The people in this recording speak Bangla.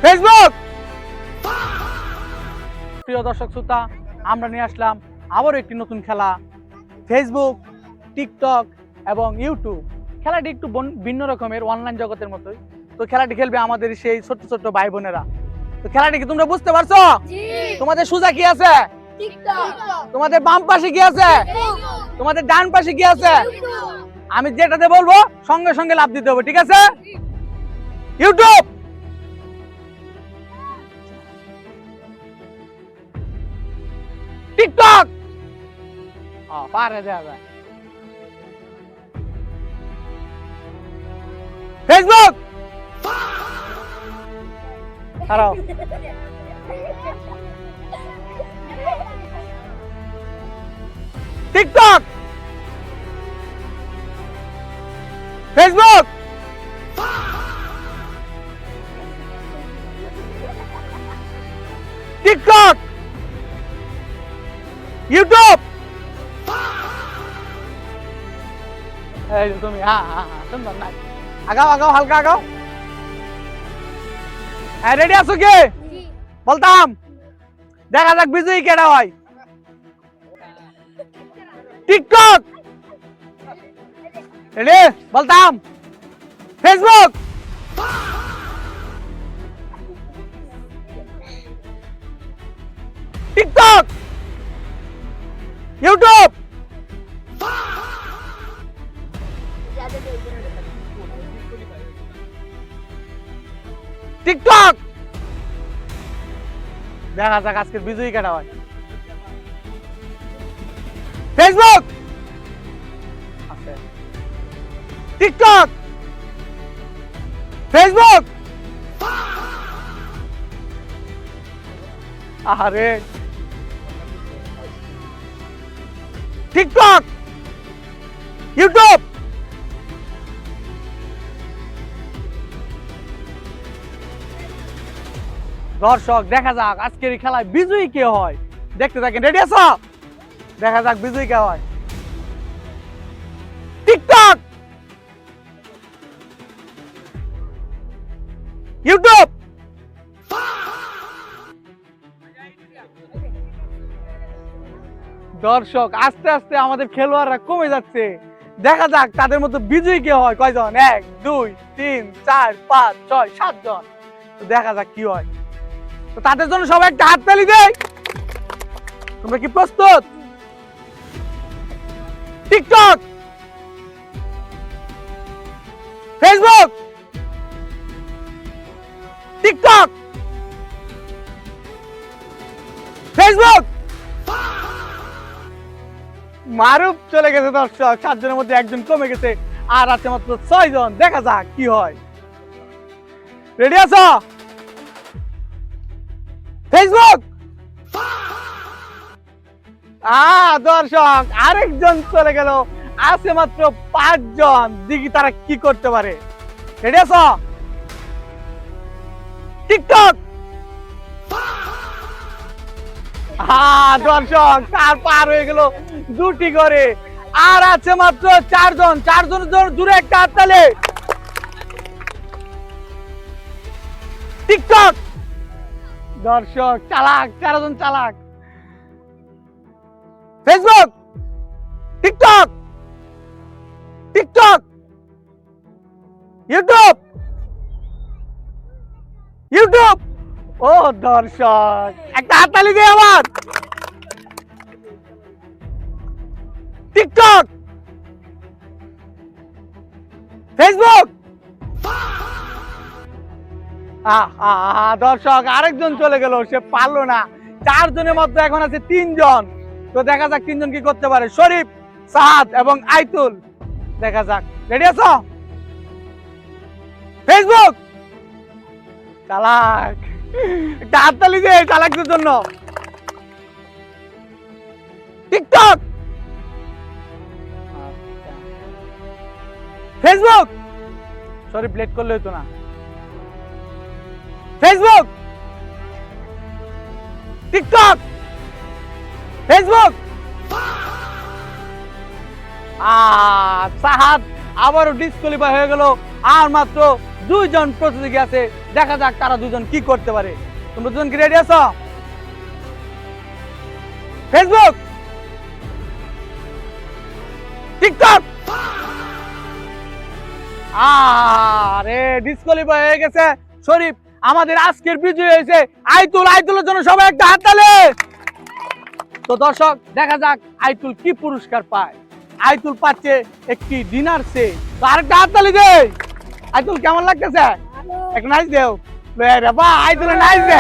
ফেসবুক। প্রিয় দর্শক শ্রোতা, আমরা নিয়ে আসলাম আবারও একটি নতুন খেলা, ফেসবুক, টিকটক এবং ইউটিউব। খেলাটি একটু ভিন্ন রকমের, অনলাইন জগতের মতোই। তো খেলাটি খেলবে আমাদের সেই ছোট্ট ছোট্ট ভাই বোনেরা। তো খেলাটি কি তোমরা বুঝতে পারছো? তোমাদের সোজা কি আছে? তোমাদের বাম পাশে কি আছে? তোমাদের ডান পাশে কি আছে? আমি যেটাতে বলবো সঙ্গে সঙ্গে লাভ দিতে হবে, ঠিক আছে? ইউটিউব, টিকটক, পারে যাবে, ফেসবুক, দাঁড়াও, টিকটক, ফেসবুক, টিকটক, ইউটিউব। এই তুমি সুন্দর না, আগাও আগাও, হালকা আগাও। রেডি আছো কি? বলতাম, দেখা যাক বিজয়ী কেডা হয়। TikTok, ready? বলতাম, ফেসবুক, টিকটক, ইউটিউব। টিকটক, দেখা যাক আজকের বিজয়ী কেডা হয়। ফেসবুক, টিকটক, ফেসবুক, আরে টিকটক, ইউটিউব। দর্শক, দেখা যাক আজকের এই খেলায় বিজয়ী কে হয়। দেখতে থাকেন, রেডি আছো? দেখা যাক বিজয়ী কে হয়। TikTok, YouTube. দর্শক, আস্তে আস্তে আমাদের খেলোয়াড়রা কমে যাচ্ছে। দেখা যাক তাদের মধ্যে বিজয়ী কে হয়। কয়জন? 1 2 3 4 5 6 7 জন। তো দেখা যাক কি হয়। তো তাদের জন্য সবাই একটা হাততালি দেই। তোমরা কি প্রস্তুত? TikTok, Facebook, TikTok, Facebook. Maruf চলে গেছে দর্শক, 7 জনের মধ্যে একজন কমে গেছে, আর আছে মাত্র 6 জন। দেখা যাক কি হয়। রেডি আছো? ফেসবুক। দর্শক, আরেকজন চলে গেল, আছে মাত্র 5 জন। দেখি তারা কি করতে পারে। রেডি আছো? টিকটক। দর্শক, তার পার হয়ে গেল 2টি করে, আর আছে মাত্র 4 জন। 4 জনের দূরে একটা হাততালি। টিকটক। দর্শক, চালাক, 4 জন চালাক। Facebook, TikTok, TikTok, YouTube, YouTube. ও দর্শক, একটা হাততালি দিয়ে আবার। TikTok, Facebook. দর্শক, আরেকজন চলে গেল, সে পারলো না। 4 জনের মধ্যে এখন আছে 3 জন। তো দেখা যাক 3 জন কি করতে পারে। শরীফ, সাহাদ এবং আইতুল। দেখা যাক। রেডি আছো? ফেসবুক। চালাক, একটা হাততালি দে চালাকদের জন্য। TikTok, Facebook. শরীফ লেট করলে হতো না। Facebook, TikTok, Facebook. সাহাদ আবারও ডিসকোয়ালিফাই হয়ে গেল। আর মাত্র 2 জন প্রতিযোগী আছে, দেখা যাক তারা 2 জন কি করতে পারে। তোমরা 2 জন কি রেডি আছো? ফেসবুক, টিকটক, আরে ডিসকোয়ালিফাই হয়ে গেছে শরীফ। আমাদের আজকের বিজয় হয়েছে আইতুল। আইতুলের জন্য সবাই একটা হাততালি। তো দর্শক, দেখা যাক আইতুল কি পুরস্কার পায়। আইতুল পাচ্ছে একটি ডিনার সেট। তো আরেকটা হাততালি দে। আইতুল কেমন লাগতেছে? এক নাইস দেও। রে বাবা, আইতুল নাইস দে।